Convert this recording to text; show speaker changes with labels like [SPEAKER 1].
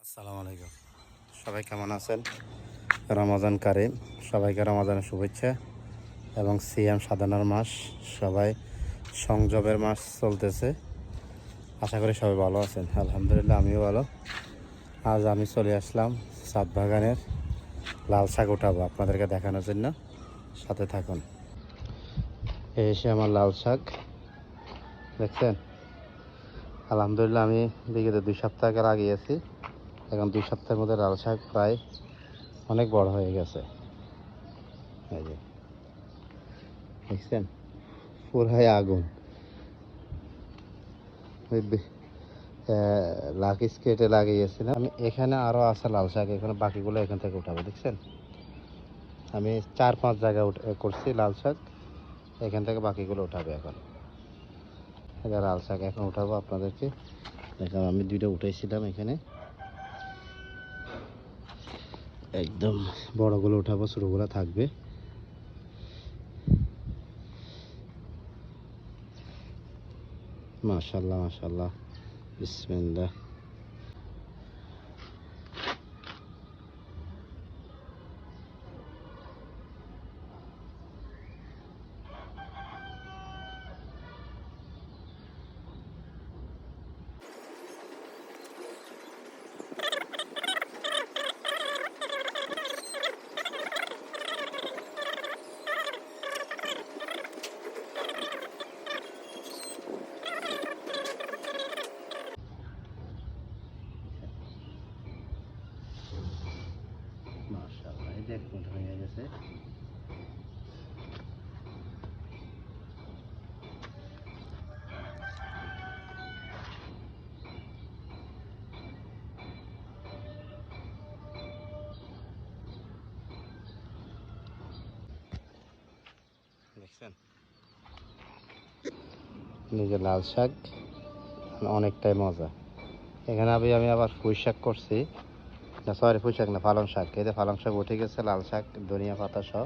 [SPEAKER 1] আসসালামু আলাইকুম। সবাই কেমন আছেন? রমাজান কারিম, সবাইকে রমাজানের শুভেচ্ছা এবং সিয়াম সাধনার মাস, সবাই সংযমের মাস চলতেছে। আশা করি সবাই ভালো আছেন। আলহামদুলিল্লাহ আমিও ভালো। আজ আমি চলে আসলাম ছাদ বাগানের লাল শাক উঠাবো আপনাদেরকে দেখানোর জন্য, সাথে থাকুন। এই এসে আমার লাল শাক দেখছেন। আলহামদুলিল্লাহ আমি বিগত 2 সপ্তাহ আগে লাগিয়েছি। এখন 2 সপ্তাহের মধ্যে লাল শাক প্রায় অনেক বড় হয়ে গেছে। এই যে দেখছেন, পুরাই আগুন। লাক স্কেটে লাগিয়েছিলাম আমি। এখানে আরও আছে লাল শাক, এখানে বাকিগুলো এখান থেকে উঠাবো। দেখছেন, আমি 4-5 জায়গায় করছি লাল শাক, এখান থেকে বাকিগুলো উঠাবে এখন। এটা লাল শাক এখন উঠাবো আপনাদেরকে দেখাবো। আমি 2টা উঠাইছিলাম, এখানে একদম বড়গুলো উঠাবো, ছোটোগুলো থাকবে। মাশাআল্লাহ মাশাআল্লাহ, বিসমিল্লাহ। মাশাআল্লাহ, এই দেখুন হয়ে গেছে। দেখছেন, নিজে লাল শাক অনেকটাই মজা। এখানে আমি আবার পুঁই শাক করছি, না সরি পুঁই শাক না, পালং শাক। এই যে পালং শাক উঠে গেছে, লাল শাক ধনিয়া পাতা সহ।